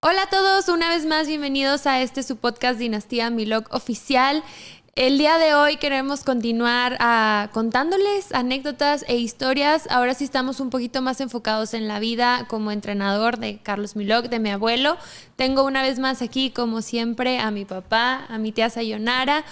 Hola a todos, una vez más bienvenidos a su podcast Dinastía Milok Oficial. El día de hoy queremos continuar contándoles anécdotas e historias. Ahora sí estamos un poquito más enfocados en la vida como entrenador de Carlos Milok, de mi abuelo. Tengo una vez más aquí, como siempre, a mi papá, a mi tía Sayonara.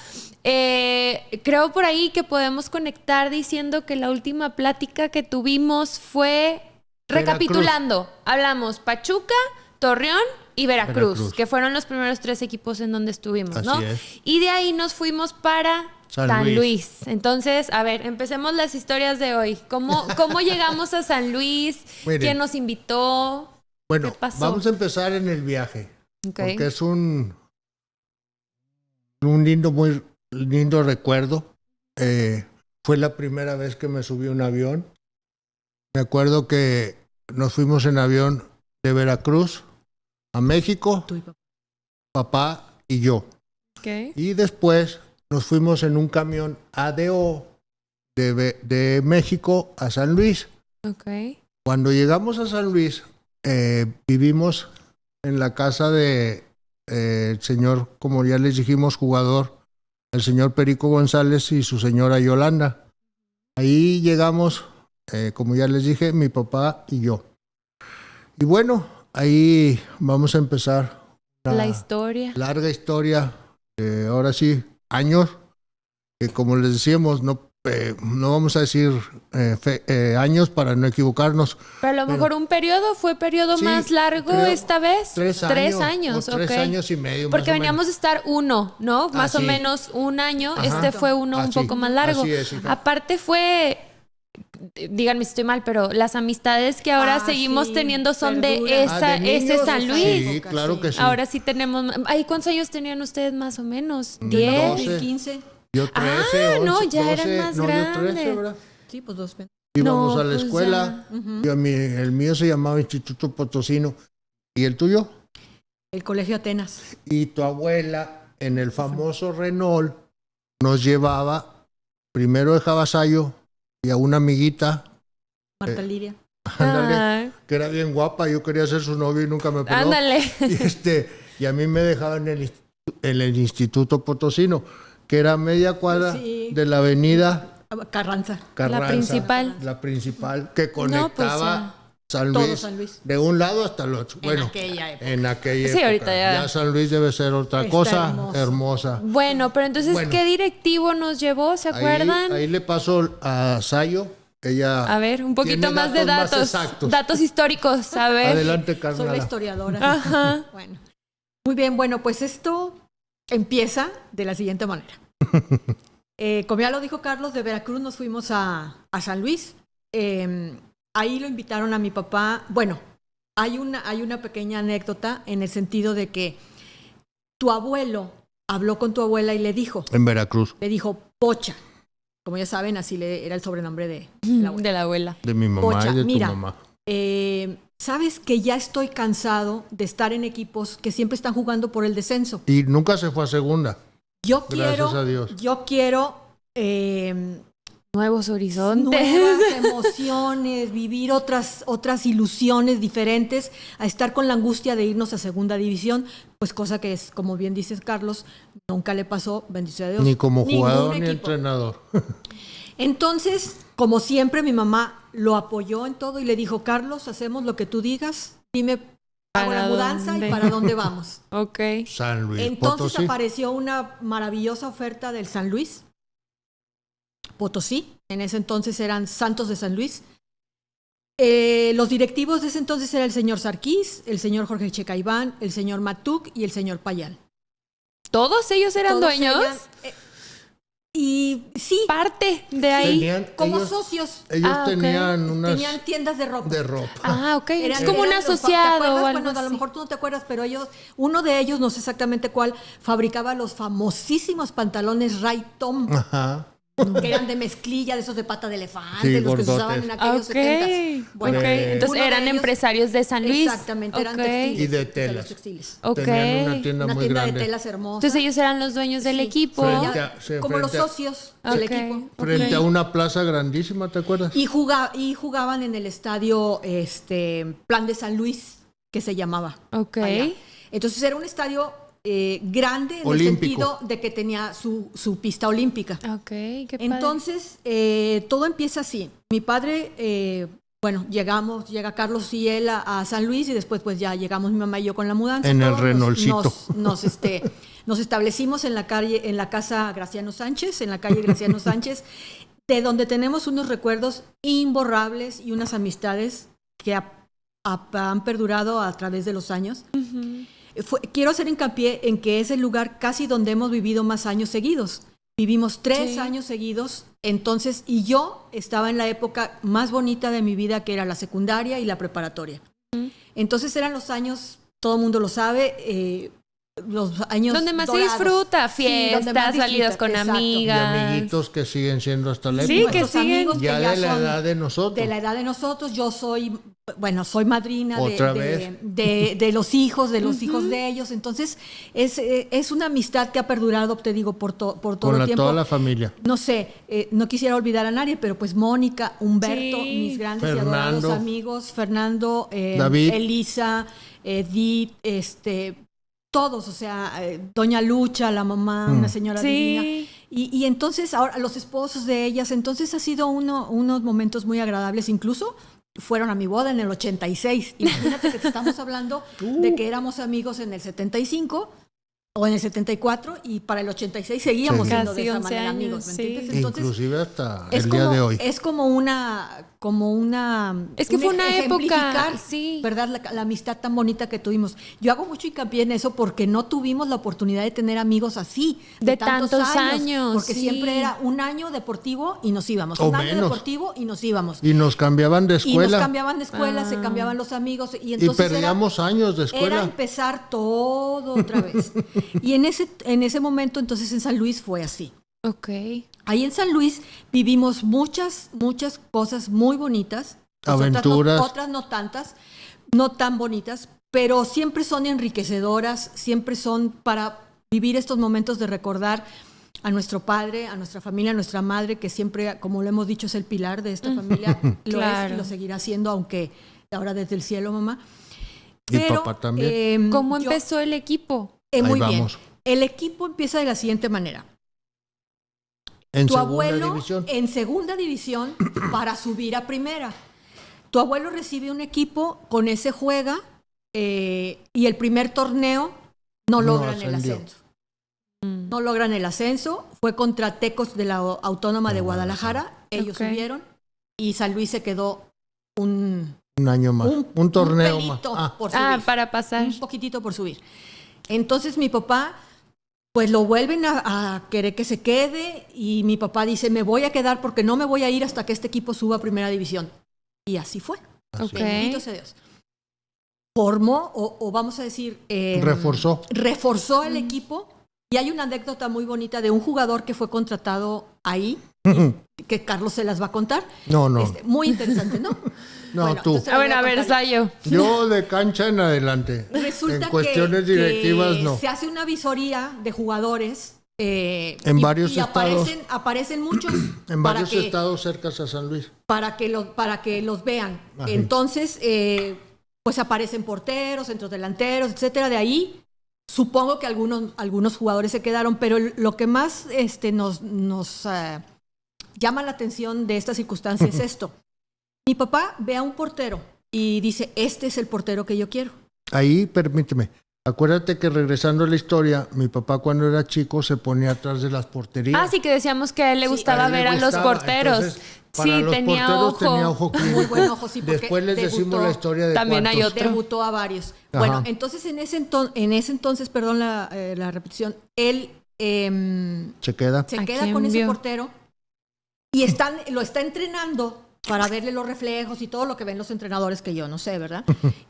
Creo por ahí que podemos conectar diciendo que la última plática que tuvimos fue recapitulando. Hablamos Pachuca, Torreón y Veracruz, que fueron los primeros 3 equipos en donde estuvimos, ¿no? Así es. Y de ahí nos fuimos para San Luis. Entonces, a ver, empecemos las historias de hoy. ¿Cómo llegamos a San Luis? Miren, ¿Quién nos invitó? Bueno, ¿Qué pasó? vamos a empezar en el viaje. Okay. Porque es un muy lindo recuerdo. Fue la primera vez que me subí a un avión. Me acuerdo que nos fuimos en avión de Veracruz a México, papá y yo. Okay. Y después nos fuimos en un camión ADO de México a San Luis. Okay. Cuando llegamos a San Luis, vivimos en la casa de el señor, como ya les dijimos, jugador, el señor Perico González y su señora Yolanda. Ahí llegamos, como ya les dije, mi papá y yo. Y bueno, ahí vamos a empezar la historia. Larga historia, ahora sí, años, que como les decíamos, no vamos a decir años para no equivocarnos. Pero a lo mejor un periodo sí, más largo esta vez. 3 años. 3 años y medio. Porque veníamos de estar 1, ¿no? Más o menos 1 año. Ajá. Fue uno un poco más largo. Así es, hija. Aparte fue, díganme si estoy mal, pero las amistades que ahora seguimos teniendo son perdura. de ese San Luis. Sí, claro que sí. Ahora sí tenemos. ¿Cuántos años tenían ustedes más o menos? 10, 12, 15. Yo 13, 11, no, ya 12, eran más no, grandes. Yo 13, ¿verdad? Sí, pues 2. Íbamos No, a la pues escuela. El mío se llamaba Instituto Potosino. ¿Y el tuyo? El Colegio Atenas. Y tu abuela, en el famoso Renault, nos llevaba, primero dejaba a Sayo y a una amiguita. Marta Liria. Ándale, que era bien guapa. Yo quería ser su novio y nunca me peló. Ándale. Y a mí me dejaban en el Instituto Potosino, que era media cuadra de la avenida Carranza. La principal. La principal, que conectaba San Luis, de un lado hasta el otro. En aquella época. En aquella sí, época. Ahorita ya San Luis debe ser otra cosa hermosa. Bueno, pero entonces, ¿qué directivo nos llevó? ¿Se acuerdan? Ahí le pasó a Sayo. Ella a ver, un poquito más de datos. Datos históricos, a ver. Adelante, Carla. Soy la historiadora. Ajá. Bueno. Muy bien, bueno, pues esto empieza de la siguiente manera. Como ya lo dijo Carlos, de Veracruz nos fuimos a San Luis. Ahí lo invitaron a mi papá. Bueno, hay una pequeña anécdota en el sentido de que tu abuelo habló con tu abuela y le dijo. En Veracruz. Le dijo Pocha. Como ya saben, así era el sobrenombre de la abuela. De la abuela. De mi mamá Pocha, y de mira, tu mamá. Sabes que ya estoy cansado de estar en equipos que siempre están jugando por el descenso. Y nunca se fue a segunda. Gracias a Dios. Yo quiero nuevos horizontes, nuevas emociones, vivir otras ilusiones diferentes, a estar con la angustia de irnos a segunda división, pues cosa que es, como bien dices, Carlos, nunca le pasó, bendición a Dios. Ni como jugador ni entrenador. Entonces, como siempre, mi mamá lo apoyó en todo y le dijo, Carlos, hacemos lo que tú digas, dime hago la mudanza y para dónde vamos. Ok. San Luis Entonces Potosí. apareció una maravillosa oferta del San Luis Potosí. En ese entonces eran Santos de San Luis. Los directivos de ese entonces era el señor Sarquís, el señor Jorge Checaiván, el señor Matuc y el señor Payal. ¿Todos ellos eran dueños? Y sí, parte de ahí. Como socios. Ellos tenían tiendas de ropa. Ah, ok. Es como un asociado. ¿Te acuerdas? Bueno, a lo mejor tú no te acuerdas, pero uno de ellos, no sé exactamente cuál, fabricaba los famosísimos pantalones Ray Tom. Ajá. Que eran de mezclilla, de esos de pata de elefante, sí, los gordotes. que se usaban en aquellos 70s. Bueno, entonces eran empresarios de San Luis. Exactamente, eran textiles. Y de telas. Los textiles. Tenían una tienda muy grande. De telas hermosas. Entonces ellos eran los dueños del equipo. Como los socios del equipo. Frente a una plaza grandísima, ¿te acuerdas? Y jugaban en el estadio Plan de San Luis. que se llamaba. Ok. allá. Entonces era un estadio grande en Olímpico. el sentido de que tenía su pista olímpica. Ok, qué padre. Entonces, todo empieza así. Mi padre, llega Carlos y él a San Luis y después pues ya llegamos mi mamá y yo con la mudanza. En el Todos Renaultcito. Nos establecimos en la casa Graciano Sánchez, en la calle Graciano Sánchez, de donde tenemos unos recuerdos imborrables y unas amistades que han perdurado a través de los años. Ujú. Quiero hacer hincapié en que es el lugar casi donde hemos vivido más años seguidos. Vivimos 3 Sí. años seguidos, entonces, y yo estaba en la época más bonita de mi vida, que era la secundaria y la preparatoria. Entonces eran los años, todo el mundo lo sabe, los años Donde más dorados. se disfruta, Sí, donde fiestas, más salidas disfruta, con exacto. Y amigas. amiguitos que siguen siendo hasta la Sí, época. que Nuestros siguen. amigos que Ya de la son edad de nosotros. de la edad de nosotros. Yo soy madrina ¿Otra de los hijos, hijos de ellos. Entonces, es una amistad que ha perdurado, te digo, por todo Con el tiempo. toda la familia. No sé, no quisiera olvidar a nadie, pero pues Mónica, Humberto, Sí. mis grandes y Fernando. adorados amigos, Fernando, David. Elisa, Edith, todos, o sea, Doña Lucha, la mamá, una señora divina. Sí. Y entonces, ahora los esposos de ellas, entonces ha sido unos momentos muy agradables, incluso fueron a mi boda en el 86. Imagínate que te estamos hablando de que éramos amigos en el 75 o en el 74 y para el 86 seguíamos Sí. siendo Casi de esa 11 manera años, amigos, ¿me sí. entiendes? Entonces, Inclusive hasta es el como, día de hoy. es como una Es que fue una ejemplificar, época, sí. ¿verdad? La amistad tan bonita que tuvimos. Yo hago mucho hincapié en eso porque no tuvimos la oportunidad de tener amigos así De tantos años, porque sí. siempre era un año deportivo y nos íbamos, O un año menos. deportivo y nos íbamos. Y nos cambiaban de Y nos escuela. cambiaban de escuela, se cambiaban los amigos y entonces perdíamos años de escuela. Era empezar todo otra vez. Y en ese momento, entonces en San Luis fue así. Ok. Ahí en San Luis vivimos muchas cosas muy bonitas. Pues Aventuras. Otras no tantas, no tan bonitas, pero siempre son enriquecedoras, siempre son para vivir estos momentos de recordar a nuestro padre, a nuestra familia, a nuestra madre, que siempre, como lo hemos dicho, es el pilar de esta familia. Lo Claro. es y lo seguirá siendo, aunque ahora desde el cielo, mamá. Y papá también. ¿Cómo empezó el equipo? Muy Ahí bien. vamos. El equipo empieza de la siguiente manera. En Tu segunda abuelo división. en segunda división para subir a primera. Tu abuelo recibe un equipo, con ese juega y el primer torneo no logran el ascendió. ascenso. No logran el ascenso. Fue contra Tecos de la Autónoma de Guadalajara. Ellos Ok. subieron y San Luis se quedó un año más. Un torneo más. pelito Ah, por subir. Para pasar. Un poquitito por subir. Entonces mi papá, pues lo vuelven a querer que se quede y mi papá dice, me voy a quedar porque no me voy a ir hasta que este equipo suba a primera división. Y así fue. Ok. Bendito sea Dios. Formó, o vamos a decir... Reforzó el equipo. Y hay una anécdota muy bonita de un jugador que fue contratado ahí, que Carlos se las va a contar. No. Muy interesante, ¿no? No, Bueno, tú. entonces A les ver, voy a ver, contar. Sayo. Yo de cancha en adelante. Resulta en cuestiones que directivas, no. se hace una visoría de jugadores. En varios estados. Aparecen muchos En varios estados cercas a San Luis. para que los vean. Ajá. Entonces, pues aparecen porteros, centrodelanteros, etcétera. De ahí, supongo que algunos jugadores se quedaron, pero lo que más nos llama la atención de esta circunstancia es esto. Mi papá ve a un portero y dice, este es el portero que yo quiero. Ahí, permíteme. Acuérdate que regresando a la historia, mi papá cuando era chico se ponía atrás de las porterías. Ah, sí, que decíamos que a él le gustaba A él le ver a los gustaba. porteros. Entonces, para Sí, los tenía porteros ojo. tenía ojo clínico. Muy buen ojo, sí, porque Después les decimos debutó- la historia de También hay cuartos. otro. Debutó a varios. Ajá. Bueno, entonces en ese entonces, perdón la repetición, él Se queda. se ¿A queda quién con ese vio? portero y lo está entrenando para verle los reflejos y todo lo que ven los entrenadores, que yo no sé, ¿verdad?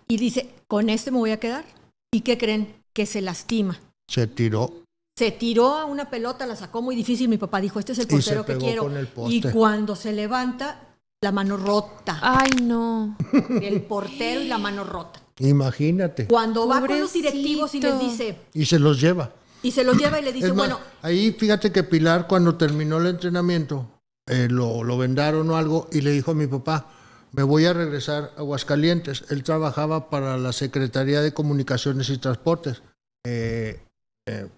Y dice, con este me voy a quedar. ¿Y qué creen? Que se lastima. Se tiró. Se tiró a una pelota, la sacó muy difícil. Mi papá dijo, este es el Y se portero que pegó quiero. con el poste. Y cuando se levanta, la mano rota. Ay, no. El portero y la mano rota. Imagínate. Cuando va con los Pobrecito. directivos y les dice, Y se los lleva. y se lo lleva y le dice, Es más, bueno, ahí fíjate que Pilar cuando terminó el entrenamiento, lo vendaron o algo y le dijo a mi papá, me voy a regresar a Aguascalientes. Él trabajaba para la Secretaría de Comunicaciones y Transportes.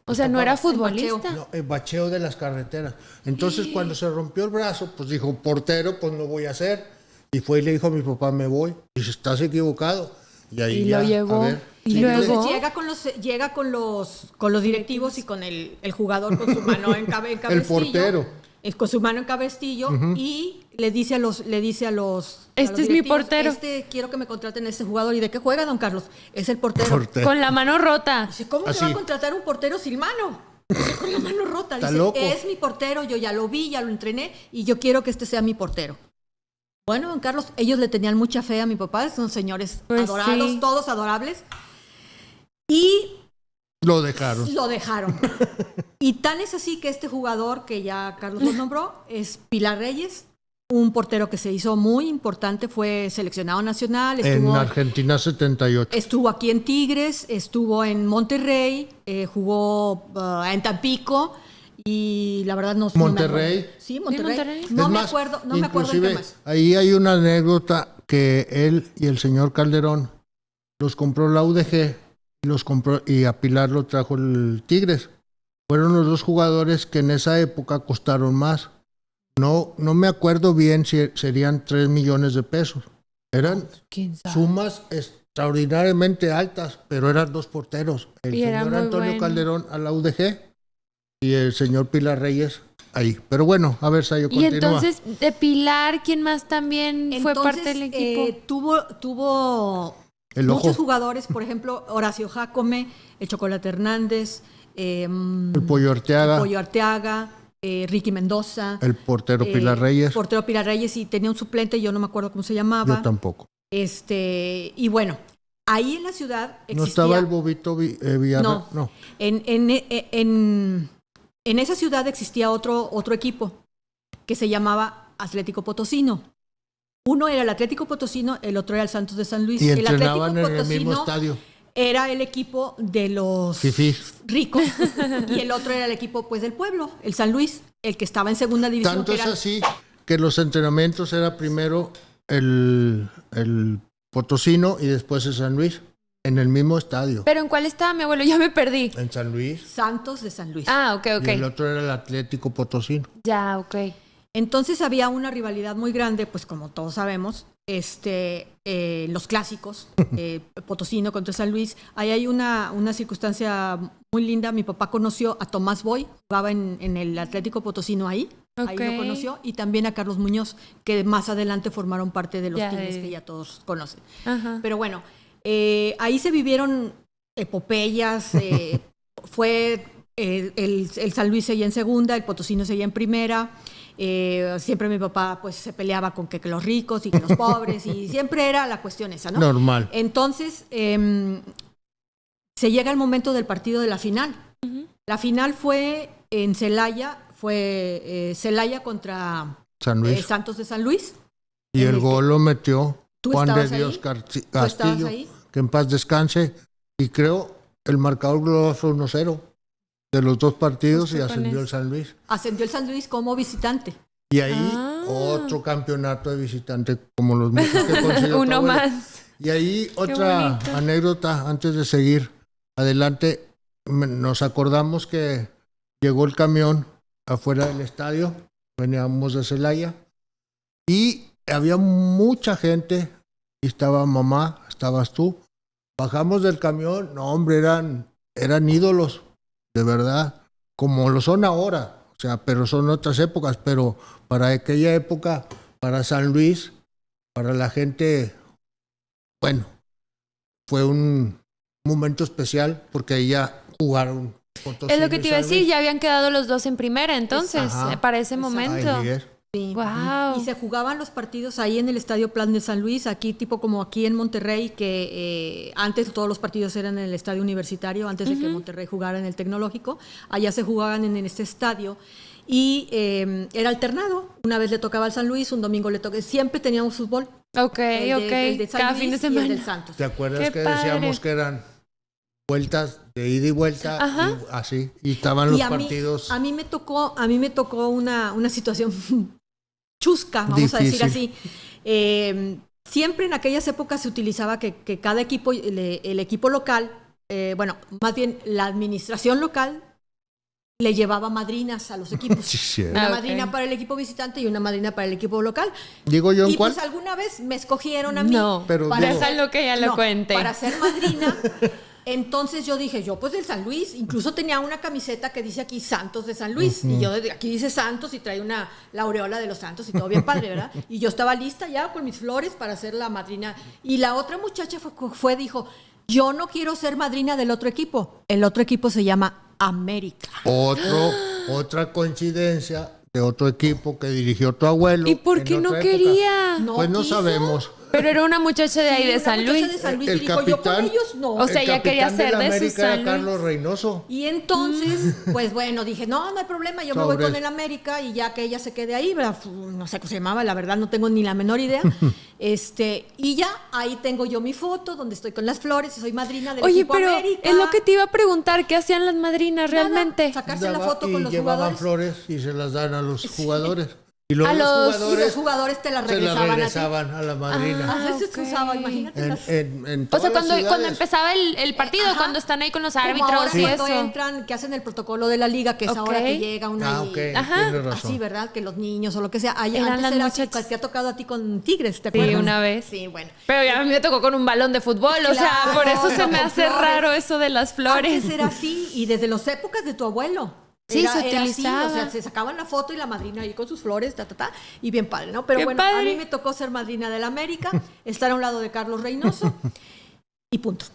O sea, no era futbolista. No, el bacheo de las carreteras. Entonces, cuando se rompió el brazo, pues dijo, portero, pues no voy a hacer. Y fue y le dijo a mi papá, me voy. Dice, estás equivocado. Y ahí Y ya, lo llevó. a ver. Y Entonces luego llega con los directivos y con el jugador con su mano en cabestillo. El portero. Con su mano en cabestillo y le dice a los Este es mi directivos, portero. Quiero que me contraten a este jugador. ¿Y de qué juega, don Carlos? Es el portero. con la mano rota. Dice, ¿cómo Así. se va a contratar un portero sin mano? Dice, con la mano rota. Está Dice, loco. es mi portero, yo ya lo vi, ya lo entrené y yo quiero que este sea mi portero. Bueno, don Carlos, ellos le tenían mucha fe a mi papá, son señores Pues adorados, sí. todos adorables. Y Lo dejaron. lo dejaron. Y tan es así que este jugador que ya Carlos lo nombró es Pilar Reyes, un portero que se hizo muy importante, fue seleccionado nacional, En Argentina 78. estuvo aquí en Tigres, estuvo en Monterrey, jugó en Tampico y la verdad no Monterrey. me acuerdo. Sí, Monterrey. Monterrey. No Es me más, acuerdo en qué inclusive, más. ahí hay una anécdota que él y el señor Calderón los compró la UDG y a Pilar lo trajo el Tigres. Fueron los dos jugadores que en esa época costaron más. No me acuerdo bien si serían 3 millones de pesos. Eran ¿Quién sabe? sumas extraordinariamente altas, pero eran dos porteros. El Y era señor muy Antonio bueno. Calderón a la UDG y el señor Pilar Reyes ahí. Pero bueno, a ver, Sayo, Y continúa. entonces, de Pilar, ¿quién más también fue parte del equipo? Tuvo El ojo. muchos jugadores, por ejemplo, Horacio Jácome, el Chocolate Hernández, El Pollo Arteaga, Pollo Arteaga, Ricky Mendoza. el portero Pilar Reyes. Portero Pilar Reyes y tenía un suplente, yo no me acuerdo cómo se llamaba. Yo tampoco. Y bueno, ahí en la ciudad existía... ¿No estaba el Bobito Villarreal? No. En esa ciudad existía otro equipo que se llamaba Atlético Potosino. Uno era el Atlético Potosino, el otro era el Santos de San Luis. Y El entrenaban Atlético en el mismo Potosino estadio. era el equipo de los Fifís. ricos y el otro era el equipo pues del pueblo, el San Luis, el que estaba en segunda división. Tanto que es era- así que los entrenamientos era primero el Potosino y después el San Luis, en el mismo estadio. ¿Pero en cuál estaba mi abuelo? Ya me perdí. En San Luis. Santos de San Luis. Ah, ok. Y el otro era el Atlético Potosino. Ya, ok. Entonces había una rivalidad muy grande, pues como todos sabemos, los clásicos, Potosino contra San Luis. Ahí hay una circunstancia muy linda. Mi papá conoció a Tomás Boy, jugaba en el Atlético Potosino ahí. Ahí Ok. lo conoció. Y también a Carlos Muñoz, que más adelante formaron parte de los Ya, Tigres que ya todos conocen. Ajá. Pero bueno, ahí se vivieron epopeyas. Fue el San Luis seguía en segunda, el Potosino seguía en primera. Siempre mi papá pues se peleaba con que los ricos y que los pobres y siempre era la cuestión esa, ¿no? Normal. Entonces se llega el momento del partido de la final. Ujú. La final fue en Celaya, fue Celaya contra San Luis. Santos de San Luis. Y en el el que- gol lo metió ¿Tú Juan de estabas ahí? Dios ¿Tú estabas Castillo, ahí? que en paz descanse. Y creo el marcador global fue 1-0 de los dos partidos No y sé cuál ascendió es. el San Luis. Ascendió el San Luis como visitante. Y ahí Ah. otro campeonato de visitante como los muchos que consiguió tu Uno abuelo. más. Y ahí otra bonito. anécdota antes de seguir adelante. Nos acordamos que llegó el camión afuera del estadio, veníamos de Celaya y había mucha gente y estaba mamá, estabas tú. Bajamos del camión, no hombre, eran ídolos, de verdad, como lo son ahora, o sea, pero son otras épocas, pero para aquella época, para San Luis, para la gente, bueno, fue un momento especial porque ahí ya jugaron. Es lo que te iba a decir, ya habían quedado los dos en primera, entonces, Ajá. para ese Exacto. momento. Ahí es. Sí. Wow. Y se jugaban los partidos ahí en el Estadio Plan de San Luis, aquí tipo como aquí en Monterrey, que antes todos los partidos eran en el Estadio Universitario, antes de que Monterrey jugara en el Tecnológico. Allá se jugaban en este estadio y era alternado. Una vez le tocaba al San Luis, un domingo le tocaba. Siempre teníamos fútbol. Ok, el de San Cada Luis fin de y el semana. del Santos. ¿Te acuerdas Qué que padre. decíamos que eran vueltas de ida y vuelta? Ajá. Y así. Y estaban los Y partidos. a mí me tocó una situación chusca, vamos a decir Difícil. así. siempre en aquellas épocas se utilizaba que cada equipo, el equipo local, más bien la administración local, le llevaba madrinas a los equipos. Sí. Una madrina para el equipo visitante y una madrina para el equipo local. ¿Digo yo en y cuál? pues alguna vez me escogieron a mí. No, pero déjalo que ella lo cuente. Para ser madrina. Entonces yo dije, yo pues del San Luis, incluso tenía una camiseta que dice aquí Santos de San Luis, y yo aquí dice Santos y trae la aureola de los Santos y todo bien padre, ¿verdad? Y yo estaba lista ya con mis flores para ser la madrina. Y la otra muchacha dijo, yo no quiero ser madrina del otro equipo. El otro equipo se llama América. Otra coincidencia de otro equipo que dirigió tu abuelo. ¿Y por qué no quería? Pues no sabemos. Pero era una muchacha de ahí de San Luis. De San Luis El dijo, yo con ellos no. O sea, ella quería ser de su San Luis. Carlos Reynoso. Y entonces, pues bueno, dije, no hay problema, yo me voy con el América y ya que ella se quede ahí, no sé cómo se llamaba, la verdad no tengo ni la menor idea. Y ya ahí tengo yo mi foto donde estoy con las flores y soy madrina del equipo América. Oye, pero es lo que te iba a preguntar, ¿qué hacían las madrinas realmente? Sacarse la foto con los llevaban jugadores. flores y se las dan a los jugadores. Y luego Y los jugadores te las se las regresaban regresaban a la madrina. a veces se usaba, imagínate. En O sea, todas las cuando ciudades. empezaba el partido, cuando están ahí con los Como árbitros ahora y cuando eso. entran, que hacen el protocolo de la liga, que es ahora que llega una ok, Ajá. tienes razón. así, ¿verdad? Que los niños o lo que sea. Allá Eran antes las era así, muchachas. te ha tocado a ti con Tigres, ¿te Sí, acuerdas? una vez. Sí, bueno. Pero ya a mí me tocó con un balón de fútbol, o sea, Claro, por eso se me con hace flores. raro eso de las flores. Antes era así, y desde las épocas de tu abuelo. Sí, se Era así, utilizaba. o sea, se sacaban la foto y la madrina ahí con sus flores, y bien padre, ¿no? Pero Bien bueno, padre. a mí me tocó ser madrina del América, estar a un lado de Carlos Reynoso, y punto.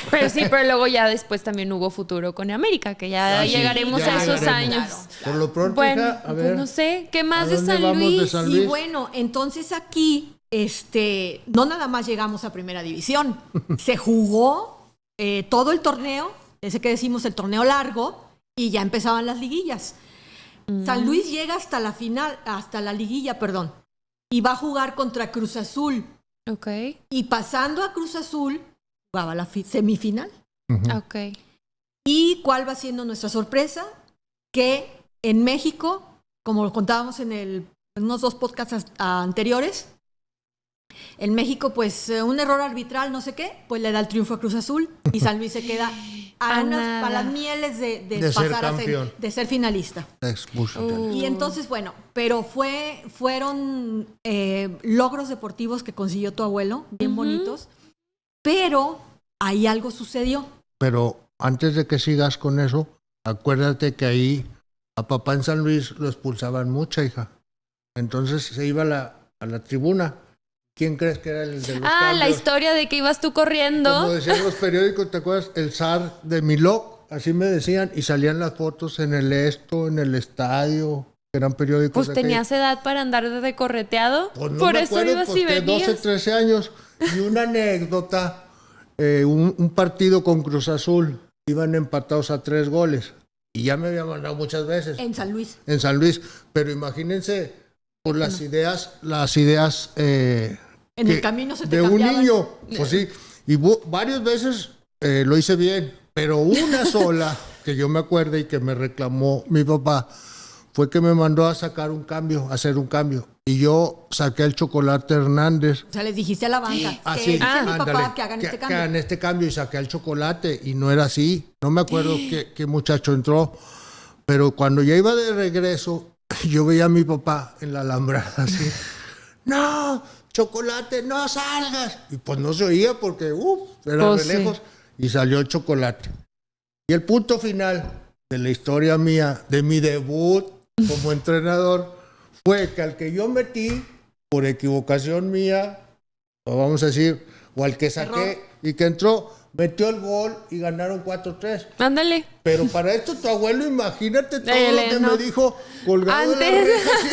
Pero sí, pero luego ya después también hubo futuro con América, que ya Sí, llegaremos ya a esos llegaremos. años. Claro. Por lo pronto, Bueno, hija, a ver. pues no sé, ¿qué más ¿a de dónde San vamos Luis? de San Y Luis? bueno, entonces aquí, no nada más llegamos a primera división, se jugó todo el torneo, ese que decimos el torneo largo, y ya empezaban las liguillas. San Luis llega hasta la final, hasta la liguilla, perdón, y va a jugar contra Cruz Azul. Ok, Y pasando a Cruz Azul, jugaba la semifinal. ok. ¿Y cuál va siendo nuestra sorpresa? Que en México, como lo contábamos en unos 2 podcasts anteriores, en México, pues un error arbitral, no sé qué, pues le da el triunfo a Cruz Azul y San Luis se queda a las mieles de ser pasar campeón. de ser finalista. Expulsión. Y entonces, bueno, pero fueron logros deportivos que consiguió tu abuelo, bien bonitos, pero ahí algo sucedió. Pero antes de que sigas con eso, acuérdate que ahí a papá en San Luis lo expulsaban mucha, hija. Entonces se iba a la tribuna. ¿Quién crees que era el de los cambios? La historia de que ibas tú corriendo. Como decían los periódicos, ¿te acuerdas? El zar de Milok, así me decían, y salían las fotos en el estadio, que eran periódicos. Pues de tenías edad para andar de correteado. Pues no Por me eso acuerdo, ibas pues y que venías. 12, 13 años. Y una anécdota, un partido con Cruz Azul, iban empatados a 3 goles. Y ya me había mandado muchas veces. En San Luis. En San Luis. Pero imagínense, por las ideas En el camino se te de un cambiaban. niño. Pues sí. Y varias veces lo hice bien. Pero una sola, que yo me acuerdo y que me reclamó mi papá, fue que me mandó a hacer un cambio. Y yo saqué el Chocolate Hernández. O sea, les dijiste a la banca Así, que dice mi ándale, papá que hagan este cambio. Que hagan este cambio y saqué el Chocolate y no era así. No me acuerdo qué muchacho entró. Pero cuando ya iba de regreso, yo veía a mi papá en la alambrada así. ¡No! Chocolate, no salgas. Y pues no se oía porque era Pues de lejos. Y salió el Chocolate. Y el punto final de la historia mía, de mi debut como entrenador, fue que al que yo metí, por equivocación mía, o vamos a decir, o al que saqué Error. y que entró, metió el gol y ganaron 4-3. Ándale. Pero para esto tu abuelo, imagínate todo Dale, lo que no. me dijo colgado de la Antes. oreja, así.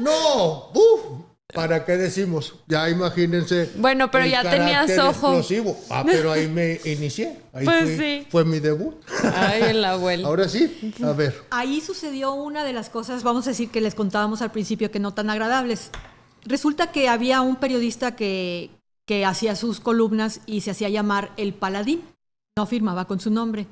No, ¿para qué decimos? Ya imagínense. Bueno, pero el ya tenías carácter ojo. explosivo. Pero ahí me inicié. Ahí Pues sí. fue mi debut. Ay, el abuelo. Ahora sí, a ver. Ahí sucedió una de las cosas, vamos a decir, que les contábamos al principio que no tan agradables. Resulta que había un periodista que hacía sus columnas y se hacía llamar El Paladín. No firmaba con su nombre.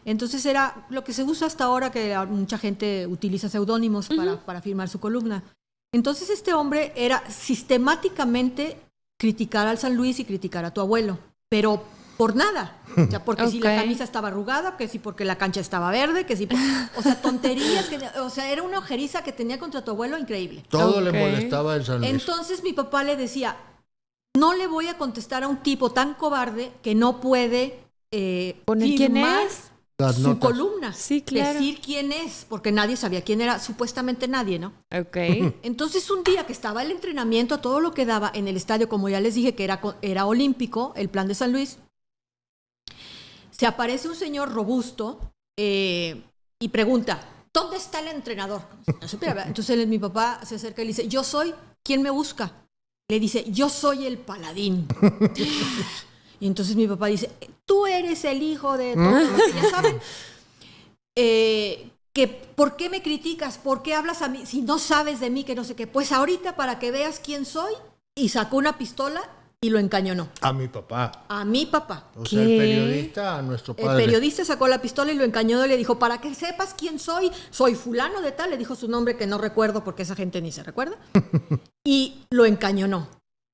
Entonces era lo que se usa hasta ahora, que mucha gente utiliza seudónimos para firmar su columna. Entonces este hombre era sistemáticamente criticar al San Luis y criticar a tu abuelo, pero por nada. O sea, porque si la camisa estaba arrugada, que si porque la cancha estaba verde, que si... O sea, tonterías. O sea, era una ojeriza que tenía contra tu abuelo increíble. Todo le molestaba el San Luis. Entonces mi papá le decía, no le voy a contestar a un tipo tan cobarde que no puede poner quién es su columna. Sí, claro. Decir quién es, porque nadie sabía quién era, supuestamente nadie, ¿no? Ok. Entonces un día que estaba el entrenamiento a todo lo que daba en el estadio, como ya les dije que era olímpico, el plan de San Luis, se aparece un señor robusto y pregunta, ¿dónde está el entrenador? Entonces mi papá se acerca y le dice, yo soy, ¿quién me busca? Le dice, yo soy el paladín. Y entonces mi papá dice, tú eres el hijo de... Ya saben, que ¿por qué me criticas? ¿Por qué hablas a mí si no sabes de mí que no sé qué? Pues ahorita para que veas quién soy. Y sacó una pistola y lo encañonó. A mi papá. A mi papá. O sea, el periodista a nuestro padre. El periodista sacó la pistola y lo encañonó y le dijo, para que sepas quién soy fulano de tal. Le dijo su nombre que no recuerdo porque esa gente ni se recuerda. Y lo encañonó.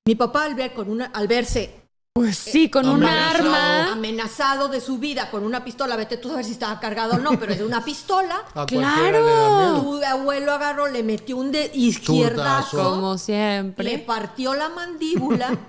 Mi papá al verse... Pues sí, con un arma. Amenazado de su vida con una pistola. Vete tú a ver si estaba cargado o no, pero es de una pistola. ¡Claro! Tu abuelo agarró, le metió un izquierdazo. Como siempre. Le partió la mandíbula.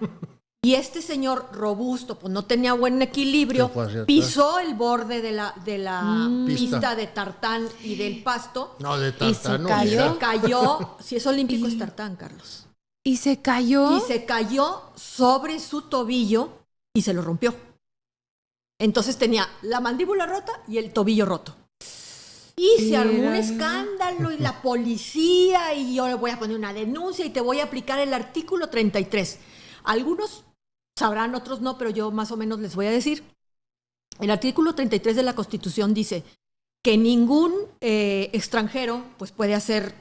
Y este señor robusto, pues no tenía buen equilibrio, pisó el borde de la pista de tartán y del pasto. No, de tartán. Y se cayó. Si es olímpico es tartán, Carlos. ¿Y se cayó? Y se cayó sobre su tobillo y se lo rompió. Entonces tenía la mandíbula rota y el tobillo roto. Y se armó un escándalo y la policía y yo le voy a poner una denuncia y te voy a aplicar el artículo 33. Algunos sabrán, otros no, pero yo más o menos les voy a decir. El artículo 33 de la Constitución dice que ningún extranjero pues puede hacer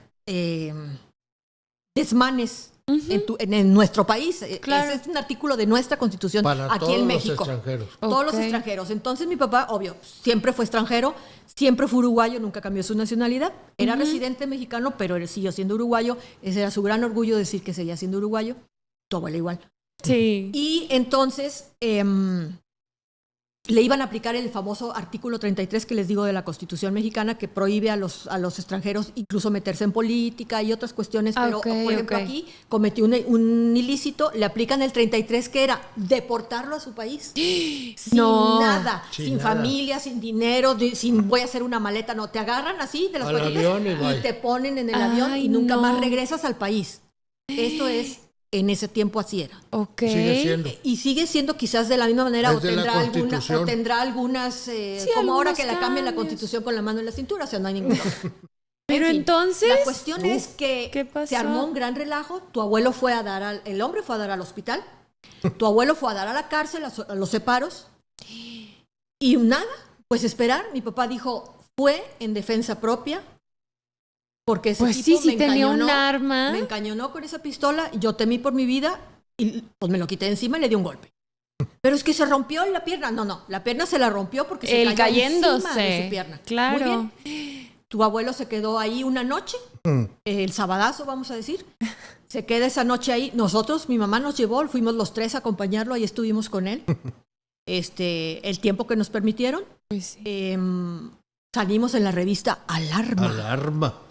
desmanes en nuestro país. Claro. Ese es un artículo de nuestra Constitución para aquí en México. Los extranjeros. Todos los extranjeros. Entonces mi papá, obvio, siempre fue extranjero, siempre fue uruguayo, nunca cambió su nacionalidad. Era residente mexicano, pero él siguió siendo uruguayo. Ese era su gran orgullo, decir que seguía siendo uruguayo. Tu abuela igual. Sí. Y entonces le iban a aplicar el famoso artículo 33 que les digo de la Constitución mexicana, que prohíbe a los extranjeros incluso meterse en política y otras cuestiones, pero por ejemplo aquí cometió un ilícito, le aplican el 33 que era deportarlo a su país sin nada, sin familia, sin dinero, sin voy a hacer una maleta, no, te agarran así de las patitas y te ponen en el avión y nunca más regresas al país. Eso es. En ese tiempo así era. Ok. Sigue siendo. Y sigue siendo quizás de la misma manera o tendrá algunas, sí, como ahora que cambios. la cambian la Constitución con la mano en la cintura, o sea, no hay ningún problema. Pero entonces... La cuestión es que ¿qué pasó? se armó un gran relajo, tu abuelo fue a dar el hombre fue a dar al hospital, tu abuelo fue a dar a la cárcel, a los separos, y nada, pues esperar, mi papá dijo, fue en defensa propia, porque ese pues tipo sí, tenía un arma. Me encañonó con esa pistola, yo temí por mi vida y pues me lo quité encima y le di un golpe. Pero es que se rompió la pierna. No, la pierna se la rompió porque se cayó encima de su pierna. Claro. Muy bien. Tu abuelo se quedó ahí una noche, el sabadazo, vamos a decir. Se queda esa noche ahí. Nosotros, mi mamá nos llevó, fuimos los tres a acompañarlo, ahí estuvimos con él. El tiempo que nos permitieron. Pues sí. Salimos en la revista Alarma. Alarma.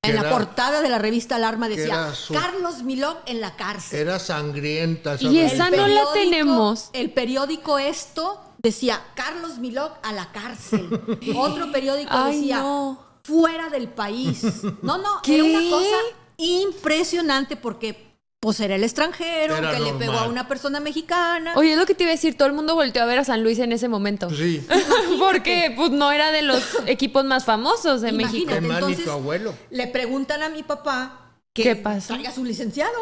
En la portada de la revista Alarma decía Carlos Milok en la cárcel. Era sangrienta. Y esa no la tenemos. El periódico Esto decía Carlos Milok a la cárcel. Otro periódico decía fuera del país. No, ¿qué? Era una cosa impresionante porque pues era el extranjero Era que normal. le pegó a una persona mexicana. Oye, es lo que te iba a decir, todo el mundo volteó a ver a San Luis en ese momento. Sí. Porque pues no era de los equipos más famosos de México. Entonces, tu abuelo. le preguntan a mi papá que ¿qué pasa? traiga su licenciado.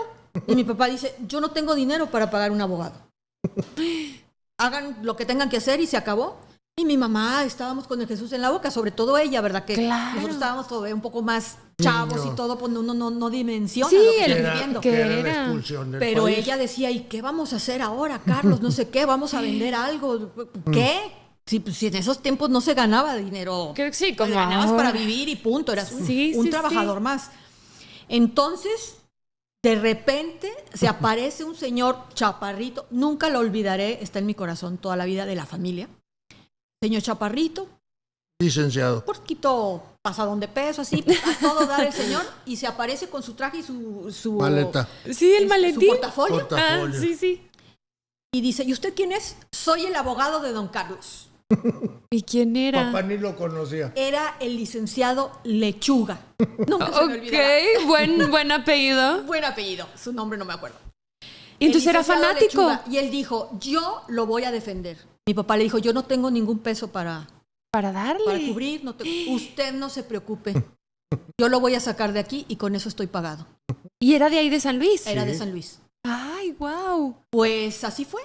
Y mi papá dice, yo no tengo dinero para pagar un abogado. Hagan lo que tengan que hacer y se acabó. Y mi mamá, estábamos con el Jesús en la boca, sobre todo ella, ¿verdad? Que nosotros estábamos todavía un poco más chavos y todo, pues no dimensiona lo que está viviendo. Pero ella decía, ¿y qué vamos a hacer ahora, Carlos? No sé qué, vamos a vender algo. ¿Qué? Si en esos tiempos no se ganaba dinero. Creo que sí, como ganabas para vivir y punto, eras un trabajador más. Entonces, De repente se aparece un señor chaparrito, nunca lo olvidaré, está en mi corazón toda la vida de la familia. Señor chaparrito, Licenciado. un poquito pasadón de peso, así, a todo dar el señor, y se aparece con su traje y su Maleta. Sí, el maletín. su portafolio. Portafolio. Sí. Y dice, ¿y usted quién es? Soy el abogado de don Carlos. ¿Y quién era? Papá ni lo conocía. Era el licenciado Lechuga. Nunca se me olvidará. Ok, buen apellido. Buen apellido, su nombre no me acuerdo. Y entonces El era licenciado fanático. Lechuga, y él dijo, yo lo voy a defender. Mi papá le dijo, yo no tengo ningún peso para Para cubrir, usted no se preocupe. Yo lo voy a sacar de aquí y con eso estoy pagado. ¿Y era de ahí de San Luis? Era de San Luis. Ay, wow. Pues así fue.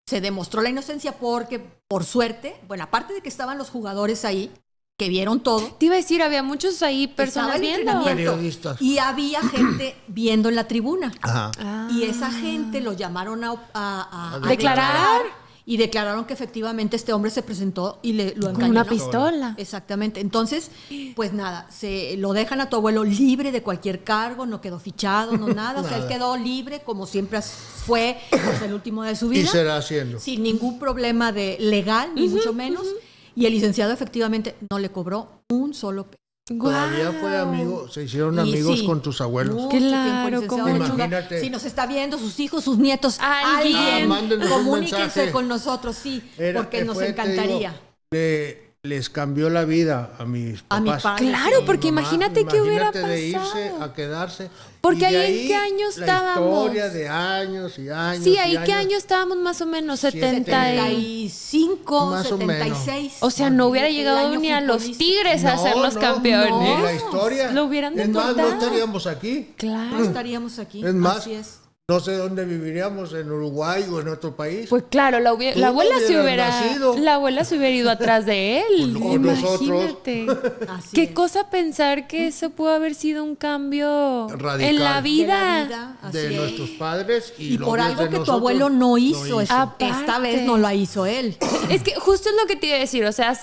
Se demostró la inocencia porque, por suerte, bueno, aparte de que estaban los jugadores ahí, que vieron todo, Te iba a decir, había muchos ahí personas estaba el viendo. entrenamiento. Periodistas. Y había gente viendo en la tribuna. Ajá. Y esa gente lo llamaron a ¿Declarar? Y declararon que efectivamente este hombre se presentó y lo Con encañonó. una pistola. Exactamente. Entonces, pues nada, se lo dejan a tu abuelo libre de cualquier cargo, no quedó fichado, no nada. O sea, él quedó libre como siempre fue hasta el último de su Y vida. será haciendo. Sin ningún problema de legal, ni mucho menos. Y el licenciado efectivamente no le cobró un solo peso. Todavía Guau. fue amigo, se hicieron Y amigos sí, con tus abuelos. mucho Claro, tiempo, licenciado ¿cómo no? Lechuga. Imagínate. Si nos está viendo, sus hijos, sus nietos, Alguien. Mándenos un comuníquense mensaje. con nosotros, sí, Era porque que nos fue, te encantaría. digo, les cambió la vida a mis papás. A mis padres. Claro, Sí, porque Mamá, imagínate qué hubiera imagínate de irse pasado. a quedarse. Porque Y de ahí, ¿en qué año la estábamos? historia de años y años. Sí, y ahí qué años. año estábamos más o menos, 75, Más o menos. 76. O sea, no hubiera El llegado año ni a los futbolístico. Tigres a ser los campeones. No, la historia. Lo hubieran Es más, no deportado. estaríamos aquí. Claro. No estaríamos aquí. Es más, Así es. no sé dónde viviríamos, en Uruguay o en otro país. Pues claro, la Tú abuela no se hubieras nacido. la abuela se hubiera ido atrás de él. Pues con nosotros. Imagínate. Así Qué es. cosa pensar que eso pudo haber sido un cambio Radical. en la De la vida. así de es. nuestros padres y, Y los por de algo que tu nosotros abuelo no hizo eso. Aparte. Esta vez no lo hizo él. Es que justo es lo que te iba a decir. O sea,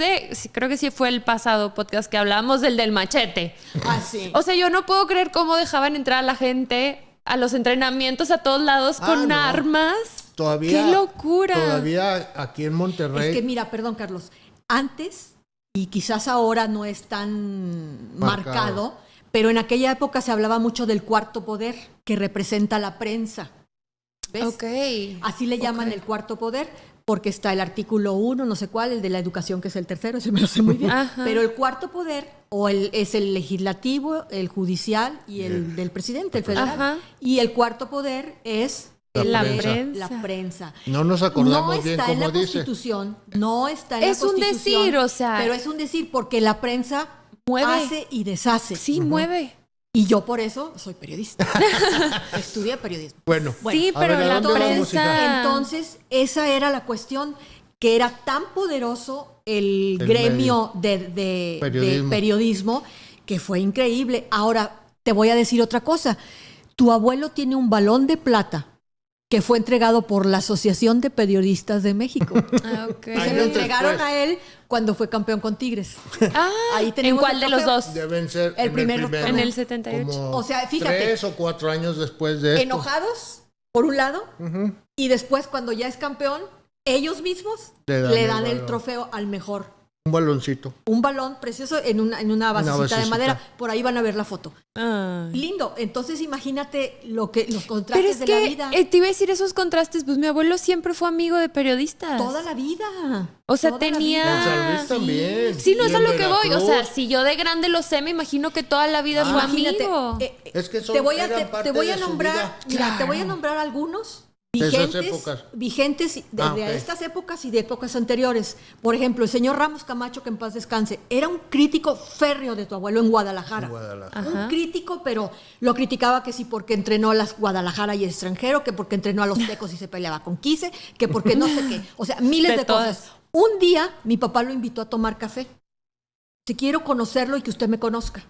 creo que sí fue el pasado podcast que hablábamos del machete. Así. O sea, yo no puedo creer cómo dejaban entrar a la gente a los entrenamientos a todos lados con no. armas. Todavía, ¡Qué locura! Todavía aquí en Monterrey. Es que mira, perdón, Carlos, antes, y quizás ahora no es tan marcado, pero en aquella época se hablaba mucho del cuarto poder que representa la prensa. ¿Ves? Ok. Así le llaman el cuarto poder, porque está el artículo 1, no sé cuál, el de la educación, que es el tercero, ese me lo sé muy bien. Ajá. Pero el cuarto poder es el legislativo, el judicial y el del presidente, el federal. Ajá. Y el cuarto poder es La el de prensa. la prensa. No nos acordamos No bien está en cómo la dice. Constitución, no está en la Es un Constitución. decir, o sea. Pero es un decir porque la prensa Mueve. hace y deshace. Sí, mueve. Y yo por eso soy periodista. Estudié periodismo. Bueno, Sí, a pero ver, ¿a la dónde va la prensa. música? Entonces, esa era la cuestión, que era tan poderoso el gremio de periodismo que fue increíble. Ahora, te voy a decir otra cosa. Tu abuelo tiene un balón de plata que fue entregado por la Asociación de Periodistas de México. Ah, ok. Se lo Años entregaron después. a él cuando fue campeón con Tigres. Ah, Ahí ¿en tenemos cuál el de los trofeo. dos? Deben ser El primero. En el 78. como O sea, fíjate. 3 o 4 años después de esto. Enojados, por un lado, Ujú. y después cuando ya es campeón, ellos mismos Le le dan dan el el balón. trofeo al mejor. Un baloncito. Un balón precioso en una basecita de basecita. madera. Por ahí van a ver la foto. Ay. Lindo. Entonces imagínate los Pero contrastes es de la que vida. te iba a decir esos contrastes, pues mi abuelo siempre fue amigo de periodistas. Toda la vida. O sea, Toda la tenía- vida. En San Luis también. Sí, no Y es a en lo que voy. O sea, Veracruz. si yo de grande lo sé, me imagino que toda la vida fue Imagínate, amigo. Es que son- te voy a, eran te parte voy a de su nombrar, vida. mira, te voy a Claro. nombrar algunos De esas vigentes, épocas. vigentes de Ok. estas épocas y de épocas anteriores. Por ejemplo, el señor Ramos Camacho, que en paz descanse, era un crítico férreo de tu abuelo en Guadalajara. En Guadalajara. Ajá. Un crítico, pero lo criticaba que sí porque entrenó a las Guadalajara y extranjero, que porque entrenó a los Tecos y se peleaba con Quise, que porque no sé qué. O sea, miles De de todas. cosas. Un día mi papá lo invitó a tomar café. Si quiero conocerlo y que usted me conozca.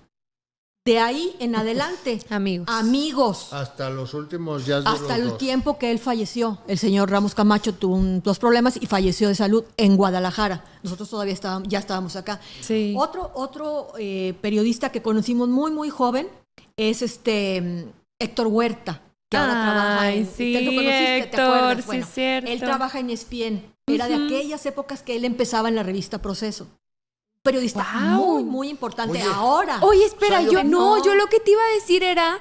De ahí en adelante, Amigos. amigos. Hasta los últimos días de Hasta los el dos. tiempo que él falleció. El señor Ramos Camacho tuvo dos problemas y falleció de salud en Guadalajara. Nosotros todavía ya estábamos acá. Sí. Otro periodista que conocimos muy, muy joven es Héctor Huerta, que ahora trabaja en... Sí, ¿Te lo conociste? Héctor, ¿Te acuerdas? sí, Bueno, es cierto. él trabaja en ESPN. Era de aquellas épocas que él empezaba en la revista Proceso. Periodista muy, muy importante. Oye. Ahora. Oye, espera, ¿Sabes? yo No. lo que te iba a decir era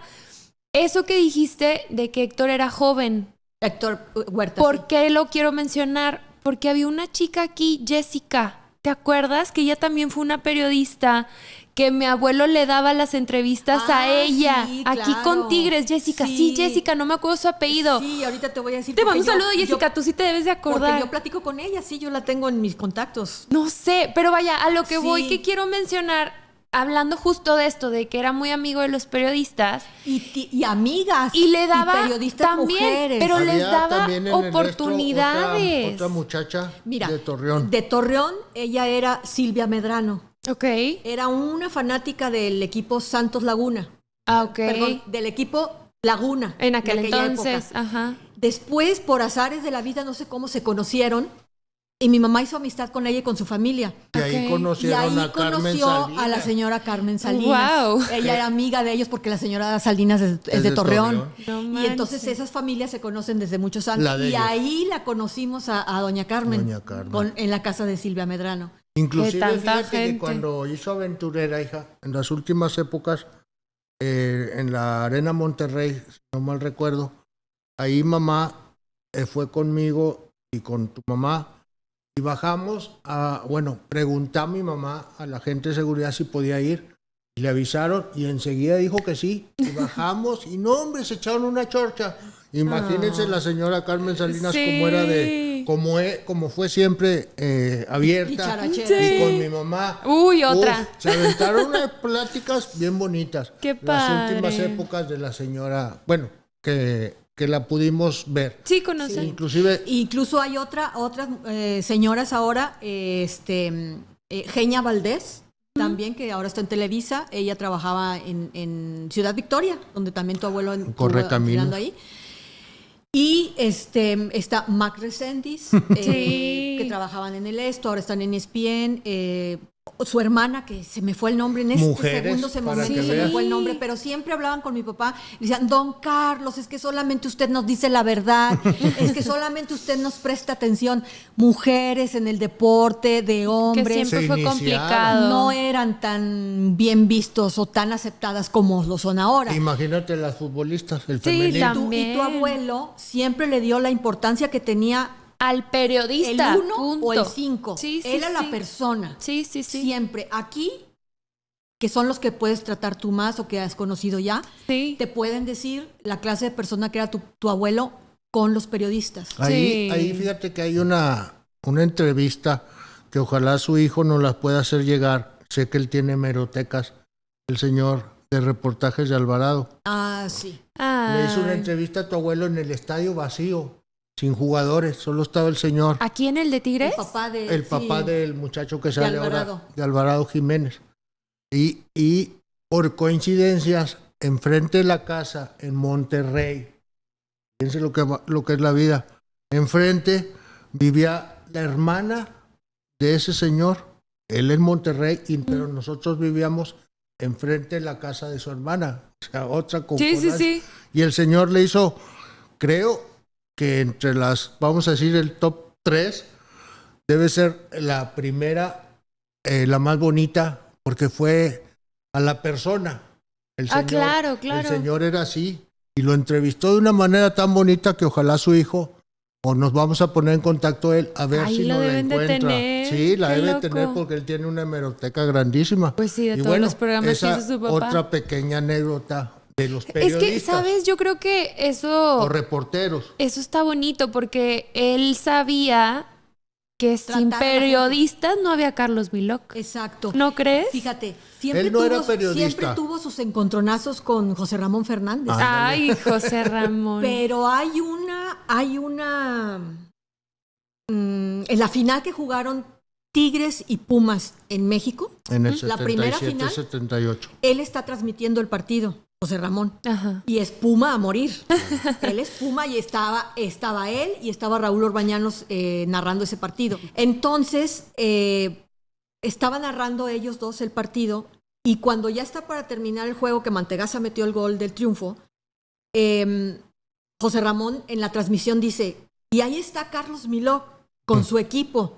eso que dijiste de que Héctor era joven. Héctor Huerta. ¿Por sí. qué lo quiero mencionar? Porque había una chica aquí, Jessica, ¿te acuerdas? Que ella también fue una periodista, que mi abuelo le daba las entrevistas a ella, sí, aquí claro. con Tigres, Jessica. Sí, Jessica, no me acuerdo su apellido. Sí, ahorita te voy a decir. Te porque mando un yo- saludo, Jessica, tú sí te debes de Porque acordar. yo platico con ella, sí, yo la tengo en mis contactos. No sé, pero vaya, a lo que Sí. voy, que quiero mencionar, hablando justo de esto, de que era muy amigo de los periodistas, Y amigas. y le daba periodistas también, mujeres. pero les Había daba también en el oportunidades. otra muchacha Mira, de Torreón. de Torreón, ella era Silvia Medrano. Ok. Era una fanática del equipo Santos Laguna. Ah, ok. Perdón, del equipo Laguna. En aquel de aquella entonces, época. ajá. Después, por azares de la vida, no sé cómo se conocieron. Y mi mamá hizo amistad con ella y con su familia. Y ahí Ok. conocieron y ahí a Carmen conoció Salinas. a la señora Carmen Salinas. Wow. Ella era amiga de ellos porque la señora Salinas es de Torreón. No Y entonces manches. esas familias se conocen desde muchos La años. de Y ellos. ahí la conocimos a doña Carmen, Doña Carmen. en la casa de Silvia Medrano. Inclusive, De tanta fíjate que gente. cuando hizo Aventurera, hija, en las últimas épocas, en la Arena Monterrey, si no mal recuerdo, ahí mamá fue conmigo y con tu mamá y bajamos pregunté a mi mamá, a la gente de seguridad si podía ir y le avisaron y enseguida dijo que sí y bajamos y no hombre, se echaron una chorcha. Imagínense la señora Carmen Salinas Sí. como era como fue siempre abierta Dicharachera. Sí. y con mi mamá. Uy, otra. Uf, se aventaron unas pláticas bien bonitas. Qué Las padre. últimas épocas de la señora, bueno, que la pudimos ver. Sí, conocen. Inclusive, Incluso hay otras señoras ahora, Genia Valdés, también que ahora está en Televisa. Ella trabajaba en Ciudad Victoria, donde también tu abuelo estuvo Correcaminos. girando ahí. Y está Mac Resendiz, Sí. que trabajaban en el Esto, ahora están en ESPN. Su hermana, que se me fue el nombre en este Mujeres, segundo para momento, que se me veas. fue el nombre, pero siempre hablaban con mi papá y decían, don Carlos, es que solamente usted nos dice la verdad, es que solamente usted nos presta atención. Mujeres en el deporte, de Que hombres, siempre Se fue iniciaron. complicado. no eran tan bien vistos o tan aceptadas como lo son ahora. imagínate las futbolistas, el Sí, femenino. también. Y tu abuelo siempre le dio la importancia que tenía Al periodista. el 1 punto. o el 5. Sí, sí, Era sí. la persona. Sí, sí, sí. Siempre. Aquí, que son los que puedes tratar tú más o que has conocido ya, Sí. te pueden decir la clase de persona que era tu abuelo con los periodistas. Sí. Ahí fíjate que hay una entrevista que ojalá su hijo nos las pueda hacer llegar. Sé que él tiene hemerotecas, el señor de reportajes de Alvarado. Ah, sí. Le hizo una Ay. entrevista a tu abuelo en el estadio vacío, sin jugadores, solo estaba el señor. ¿Aquí en el de Tigres? El papá sí. del muchacho que sale Alvarado. ahora, de Alvarado Jiménez. Y por coincidencias, enfrente de la casa, en Monterrey, fíjense lo que es la vida, enfrente vivía la hermana de ese señor, él en Monterrey, pero nosotros vivíamos enfrente de la casa de su hermana, o sea, otra Sí, concordancia. sí, sí. Y el señor le hizo, creo que entre las, vamos a decir, el top 3, debe ser la primera, la más bonita, porque fue a la persona. El Ah, claro, claro. El señor era así, y lo entrevistó de una manera tan bonita que ojalá su hijo, o nos vamos a poner en contacto él, a ver Ahí si lo nos la deben de encuentra. tener, Sí, la qué debe loco. tener porque él tiene una hemeroteca grandísima. Pues sí, de Y todos bueno, los programas que esa hizo su papá. otra pequeña anécdota de los Es periodistas que, ¿sabes? Yo creo que o eso reporteros. está bonito porque él sabía que sin Tratar a la periodistas no había Carlos Viloc. Exacto. ¿No crees? Fíjate, siempre, Él no era tuvo, periodista. siempre tuvo sus encontronazos con José Ramón Fernández. Ay, José Ramón. Pero en la final que jugaron Tigres y Pumas en México, En el La primera final. 77-78. él está transmitiendo el partido, José Ramón. Ajá. Y es Puma a morir. Él es Puma y estaba él y estaba Raúl Orbañanos narrando ese partido. Entonces, estaba narrando ellos dos el partido y cuando ya está para terminar el juego, que Mantegazza metió el gol del triunfo, José Ramón en la transmisión dice, y ahí está Carlos Milok con su equipo,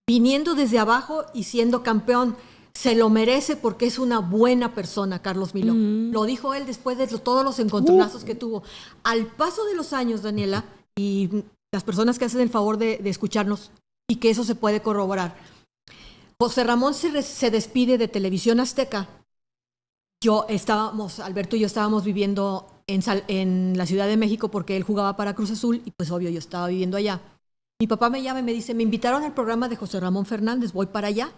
viniendo desde abajo y siendo campeón. Se lo merece porque es una buena persona, Carlos Milok. Lo dijo él después de todos los encontronazos que tuvo. Al paso de los años, Daniela, y las personas que hacen el favor de escucharnos, y que eso se puede corroborar, José Ramón se despide de Televisión Azteca. Alberto y yo estábamos viviendo en la Ciudad de México porque él jugaba para Cruz Azul y pues obvio yo estaba viviendo allá. Mi papá me llama y me dice, me invitaron al programa de José Ramón Fernández, voy para allá.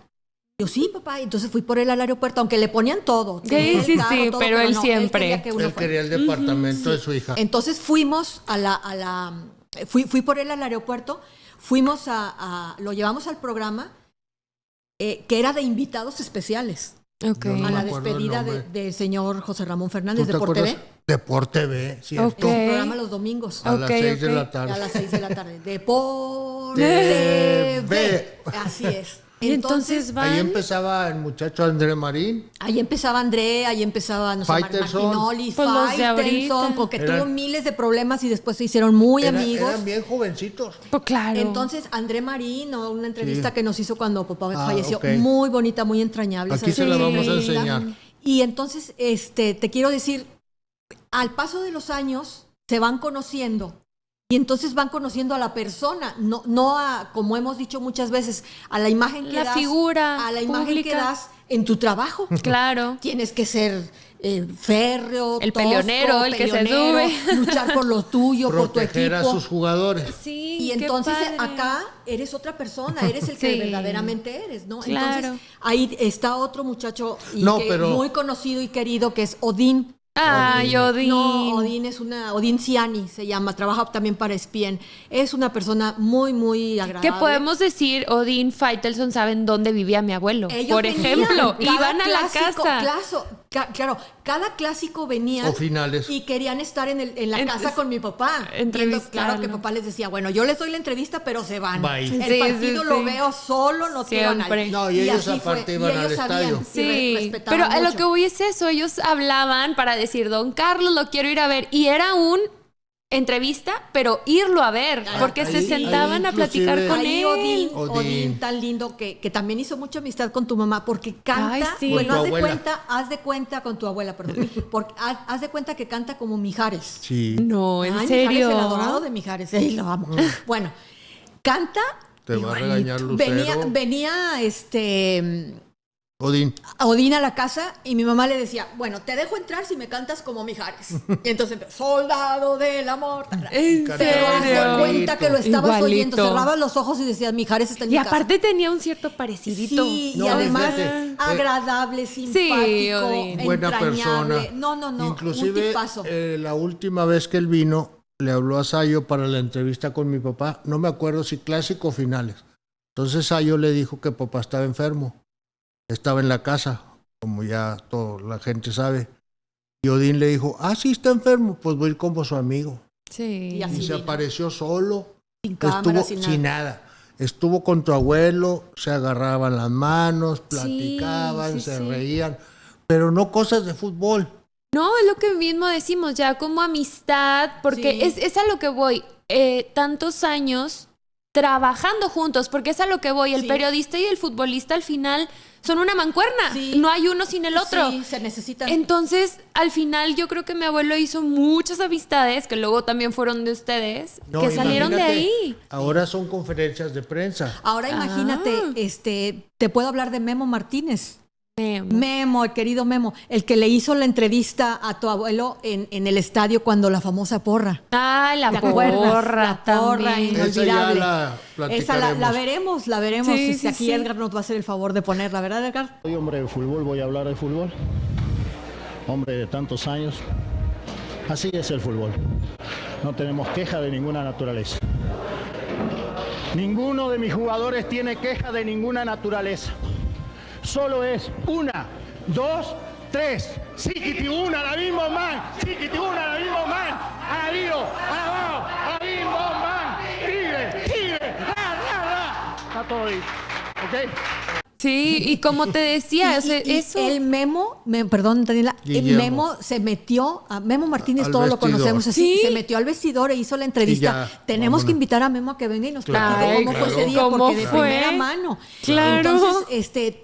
Yo, sí, papá. Entonces fui por él al aeropuerto, aunque le ponían todo. Sí, todo, pero él no, siempre. Él quería el departamento de su hija. Entonces fuimos fui por él al aeropuerto, fuimos lo llevamos al programa, que era de invitados especiales. Okay. A la despedida del señor José Ramón Fernández, ¿Tú te Deporte B. acuerdas? Deporte B, cierto. Okay. Es un programa los domingos. A las 6 de la tarde. A las 6 de la tarde. Deporte B. Así es. Y entonces van... Ahí empezaba el muchacho André Marín. Ahí empezaba André, ahí empezaba, no sé, Marquinoli, pues Faitelson, porque tuvo miles de problemas y después se hicieron muy amigos. Eran bien jovencitos. Pues claro. Entonces, André Marín, una entrevista que nos hizo cuando papá falleció, muy bonita, muy entrañable. Aquí se la vamos a enseñar. Y entonces, te quiero decir, al paso de los años, se van conociendo. Y entonces van conociendo a la persona, no a, como hemos dicho muchas veces, a la imagen que la das, figura a la imagen pública. Que das en tu trabajo. Claro. Tienes que ser férreo, el tosco, peleonero, el que se sube, luchar por lo tuyo, por tu equipo, proteger a sus jugadores. Sí. Y entonces acá eres otra persona, eres el que verdaderamente eres, ¿no? Claro. Entonces ahí está otro muchacho muy conocido y querido que es Odín. Odín. No, Odín Ciani se llama, trabaja también para ESPN. Es una persona muy, muy agradable. Que podemos decir, Odín, Faitelson saben dónde vivía mi abuelo. Ellos por venían, ejemplo, iban a la casa. Claro, cada clásico venían o finales. Y querían estar en la casa con mi papá. Claro que papá les decía, bueno, yo les doy la entrevista, pero se van. Bye. El partido lo veo solo, no quiero a nadie. No, y ellos aparte iban al estadio. Sí, pero a lo que voy es eso, ellos hablaban para decir, don Carlos, lo quiero ir a ver. Y era un entrevista, pero irlo a ver, porque se sentaban a platicar con él. Odín, tan lindo, que también hizo mucha amistad con tu mamá, porque canta, Ay, sí. bueno, haz de cuenta con tu abuela, perdón, porque haz de cuenta que canta como Mijares. Sí. No, ¿en serio? Mijares, el adorado de Mijares, lo amo. Bueno, canta. Te va a regañar Lucero. Venía Odín a la casa y mi mamá le decía, bueno, te dejo entrar si me cantas como Mijares. Y entonces, soldado del amor. ¿En Pero haz de cuenta que lo estabas oyendo, Igualito. cerrabas los ojos y decías, Mijares está en mi casa. Y aparte tenía un cierto parecidito. Sí, y además agradable, simpático, buena persona. No, inclusive, un tipazo. La última vez que él vino, le habló a Sayo para la entrevista con mi papá. No me acuerdo si clásico o finales. Entonces Sayo le dijo que papá estaba enfermo. Estaba en la casa, como ya toda la gente sabe. Y Odín le dijo, sí, está enfermo, pues voy a ir como su amigo. Sí. Y se apareció solo. Sin cámara, sin nada. Estuvo con tu abuelo, se agarraban las manos, platicaban, se reían, pero no cosas de fútbol. No, es lo que mismo decimos, ya como amistad, porque es a lo que voy. Tantos años trabajando juntos, porque es a lo que voy. El periodista y el futbolista al final son una mancuerna. No hay uno sin el otro. Sí, se necesitan. Entonces, al final yo creo que mi abuelo hizo muchas amistades, que luego también fueron de ustedes, que salieron de ahí. Ahora son conferencias de prensa. Ahora imagínate, te puedo hablar de Memo Martínez. Memo, el querido Memo, el que le hizo la entrevista a tu abuelo en el estadio cuando la famosa porra. La porra también. Inolvidable. Esa la veremos. Sí, aquí Edgar nos va a hacer el favor de ponerla, ¿verdad, Edgar? Soy hombre de fútbol, voy a hablar de fútbol. Hombre de tantos años. Así es el fútbol. No tenemos queja de ninguna naturaleza. Ninguno de mis jugadores tiene queja de ninguna naturaleza. Solo es 1, 2, 3. Siquitibuna, la misma man. Siquitibuna, la misma man. Arriba, abajo, la misma man. Tigre. Está todo ahí. ¿Ok? Sí, y como te decía, o sea, y eso. el Memo, perdón, Daniela, el Guillermo. Memo se metió, a Memo Martínez, Al todos lo vestidor. conocemos así, Sí. se metió al vestidor e hizo la entrevista. ya, Tenemos que vámonos. invitar a Memo a que venga y nos Claro. platique cómo Ay, fue ese día, ¿cómo porque de fue? primera mano. Claro. Entonces,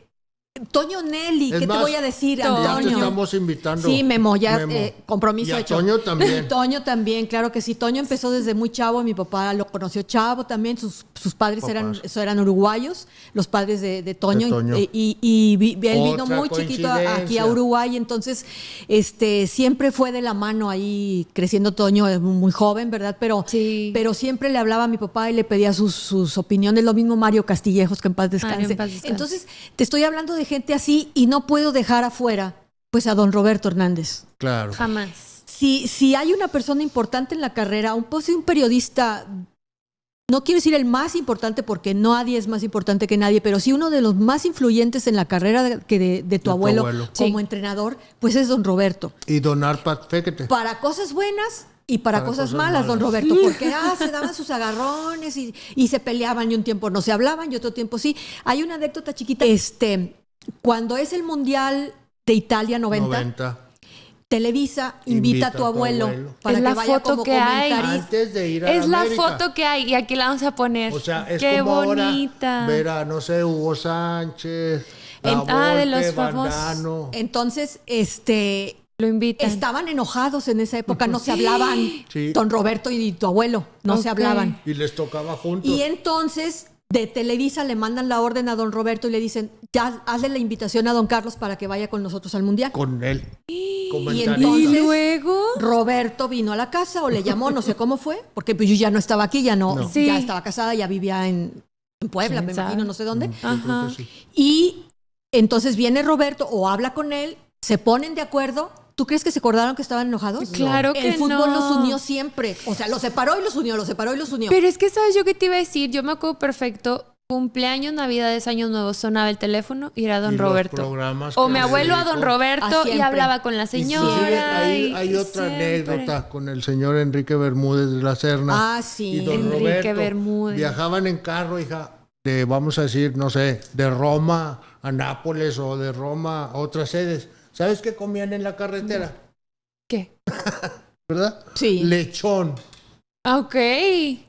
Toño Nelly, Es ¿qué más, te voy a decir, Toño. Ya te Antonio? estamos invitando. Sí, Memo, ya Memo. compromiso Y a hecho. Toño también. Toño también, claro que sí. Toño empezó desde muy chavo, mi papá lo conoció chavo también, sus padres eran uruguayos, los padres de Toño, De Toño. y él vino Otra muy chiquito coincidencia. aquí a Uruguay, entonces siempre fue de la mano ahí creciendo Toño, muy joven, ¿verdad? Pero siempre le hablaba a mi papá y le pedía sus opiniones, lo mismo Mario Castillejos, que en paz descanse. en paz descanse. Entonces, te estoy hablando de gente así y no puedo dejar afuera pues a don Roberto Hernández. Claro. Jamás. Si hay una persona importante en la carrera, un periodista, no quiero decir el más importante porque nadie es más importante que nadie, pero sí uno de los más influyentes en la carrera de tu abuelo como entrenador, pues es don Roberto. Y don Arpad Fekete. Para cosas buenas y para cosas malas, don Roberto, porque se daban sus agarrones y se peleaban y un tiempo no se hablaban y otro tiempo sí. Hay una anécdota chiquita. Cuando es el Mundial de Italia 90. Televisa invita a tu abuelo para es que la vaya foto como que hay. comentarista. Antes de ir a Es la América. foto que hay y aquí la vamos a poner. O sea, es qué como bonita. ahora ver a, no sé, Hugo Sánchez, de Volpe, los famosos. Valdano. Entonces, Lo invitan. estaban enojados en esa época, no se hablaban. Sí. Don Roberto y tu abuelo no se hablaban. Y les tocaba juntos. Y entonces de Televisa le mandan la orden a don Roberto y le dicen, ya hazle la invitación a don Carlos para que vaya con nosotros al Mundial. Con él. Y Comentarista. entonces luego Roberto vino a la casa o le llamó, no sé cómo fue, porque pues yo ya no estaba aquí, ya no. Sí. Ya estaba casada, ya vivía en Puebla, ¿Quién me sabe? imagino, no sé dónde. Yo creo Ajá. que sí. Y entonces viene Roberto o habla con él, se ponen de acuerdo. ¿Tú crees que se acordaron que estaban enojados? Claro que El fútbol no. los unió siempre. O sea, los separó y los unió, los separó y los unió. Pero es que, ¿sabes yo qué te iba a decir? Yo me acuerdo perfecto. Cumpleaños, Navidades, Años Nuevos, sonaba el teléfono y era don Y los Roberto. programas O que mi le abuelo a dedicó. don Roberto y siempre. hablaba con la señora. Hay otra siempre. anécdota con el señor Enrique Bermúdez de la Serna. Ah, sí. Y don Enrique Roberto. Bermúdez. Viajaban en carro, hija, de, vamos a decir, no sé, de Roma a Nápoles o de Roma a otras sedes. ¿Sabes qué comían en la carretera? ¿Qué? ¿Verdad? Sí. Lechón. Ah, ok.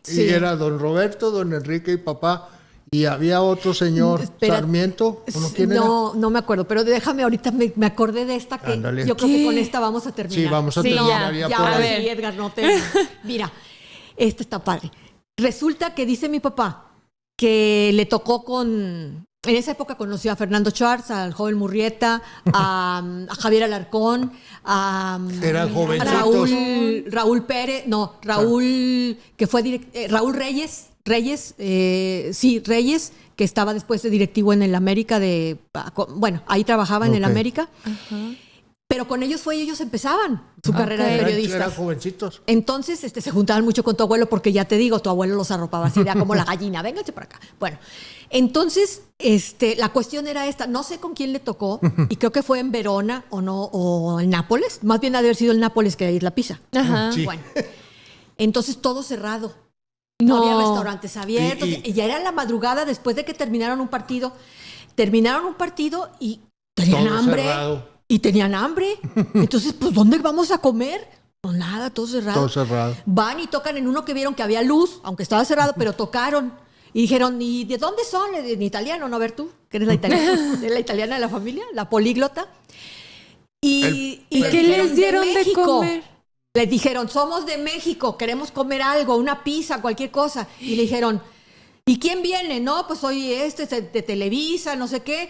Sí. Y era don Roberto, don Enrique y papá. Y había otro señor, Espera. Sarmiento. ¿O no, quién era? No me acuerdo, pero déjame ahorita, me acordé de esta que Ándale. yo creo que ¿Qué? con esta vamos a terminar. Sí, vamos a Sí, terminar ya, ya por ahora ahí. sí, Edgar, no te... Mira, esta está padre. Resulta que dice mi papá que le tocó con... En esa época conoció a Fernando Schwartz, al joven Murrieta, a Javier Alarcón, a Eran jovencitos. Raúl Pérez, no, Raúl, que fue Raúl Reyes, Reyes, que estaba después de directivo en el América bueno, ahí trabajaba en el Ok. América. Ajá. Pero con ellos ellos empezaban su carrera de Eran periodistas. jovencitos. Entonces se juntaban mucho con tu abuelo porque ya te digo, tu abuelo los arropaba así, era como la gallina, vénganse para acá. Bueno, entonces la cuestión era esta, no sé con quién le tocó y creo que fue en Verona o en Nápoles, más bien ha de haber sido el Nápoles que Isla Pisa. Ajá. Sí. Bueno, entonces todo cerrado. No había restaurantes abiertos. Y- Y ya era la madrugada después de que terminaron un partido y tenían Todo hambre. cerrado. Y tenían hambre. Entonces, pues, ¿dónde vamos a comer? Pues nada, todo cerrado. Todo cerrado. Van y tocan en uno que vieron que había luz, aunque estaba cerrado, pero tocaron. Y dijeron, ¿y de dónde son? En italiano, ¿no? A ver tú, que eres la italiana, eres la italiana de la familia, la políglota. Y ¿Y le qué dijeron, les dieron de México. comer? Les dijeron, somos de México, queremos comer algo, una pizza, cualquier cosa. Y le dijeron, ¿y quién viene? No, pues soy de Televisa, no sé qué.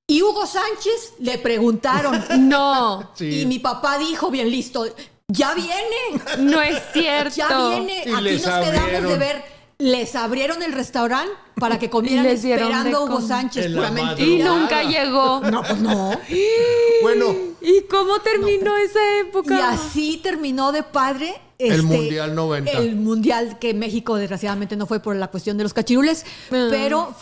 Y Hugo Sánchez le preguntaron. No, Sí. Y mi papá dijo, bien listo, ya viene, no es cierto. ya viene. Y Aquí les nos quedamos abrieron. de ver. Les abrieron el restaurante para que comieran Les dieron esperando a de Hugo comer. Sánchez, En pura la mentira. Y madrugada. nunca llegó. No, pues no. Bueno, ¿Y cómo terminó esa época? Y así terminó de padre El Mundial 90. El Mundial que México desgraciadamente no fue por la cuestión de los cachirules, pero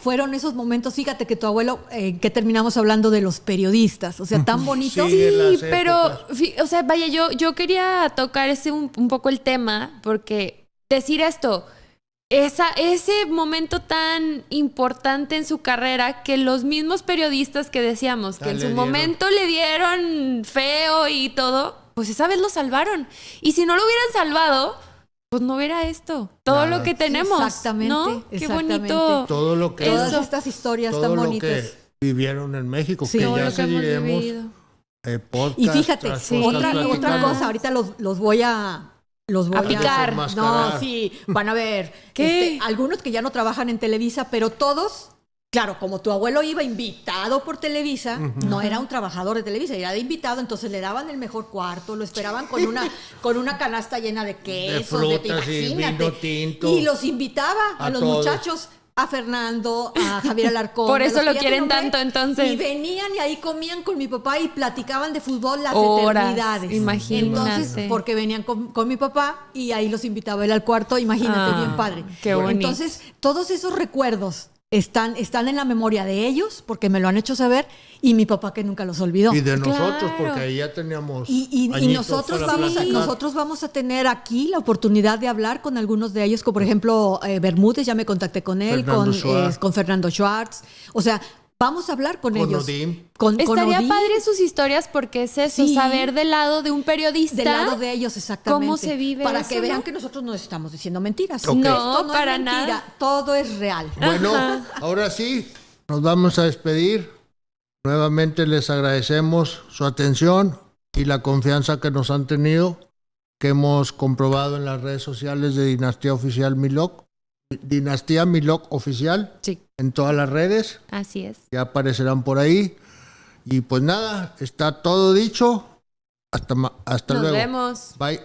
fueron esos momentos. Fíjate que tu abuelo, que terminamos hablando de los periodistas, o sea, tan bonito. Sí, en las pero, épocas. o sea, vaya, yo quería tocar un poco el tema porque decir esto, ese momento tan importante en su carrera que los mismos periodistas que decíamos que en su momento le dieron feo y todo, pues esa vez lo salvaron. Y si no lo hubieran salvado, pues no hubiera esto. Todo lo que tenemos. Exactamente. ¿No? Qué Exactamente. bonito. Todo lo que... Todas estas historias todo tan lo bonitas. que vivieron en México, Sí. que Todo ya lo que hemos seguiremos vivido. podcast, Y fíjate, tras sí. podcast otra platicando. cosa, ahorita los voy a A picar. No, sí, van a ver. ¿Qué? Algunos que ya no trabajan en Televisa, pero todos, claro, como tu abuelo iba invitado por Televisa, no era un trabajador de Televisa, era de invitado, entonces le daban el mejor cuarto, lo esperaban con una canasta llena de quesos, frutas y imagínate. vino tinto. Y los invitaba a los todos. muchachos. A Fernando, a Javier Alarcón. Por a eso los lo que ya te quieren nombré, tanto, entonces. Y venían y ahí comían con mi papá y platicaban de fútbol las Horas, eternidades. imagínate. Entonces, porque venían con mi papá y ahí los invitaba él al cuarto, imagínate, bien padre. Qué bonito. Entonces, todos esos recuerdos están en la memoria de ellos, porque me lo han hecho saber, y mi papá que nunca los olvidó. Y de nosotros, Claro. porque ahí ya teníamos Y añitos nosotros para platicar. nosotros vamos a tener aquí la oportunidad de hablar con algunos de ellos, como por ejemplo Bermúdez, ya me contacté con él, con Fernando Schwartz. O sea, vamos a hablar con ellos. Odim. Con Estaría Odim, padre sus historias porque es eso, Sí. saber del lado de un periodista. del lado de ellos, exactamente. ¿Cómo se vive para eso, que vean no? que nosotros no estamos diciendo mentiras. Ok. No, Esto no para es mentira, nada. todo es real. Bueno, ahora sí, nos vamos a despedir. Nuevamente les agradecemos su atención y la confianza que nos han tenido, que hemos comprobado en las redes sociales de Dinastía Oficial Milok. Dinastía Milok Oficial Sí, en todas las redes. así es. Ya aparecerán por ahí. Y pues nada, está todo dicho. Hasta Nos luego. vemos. Bye.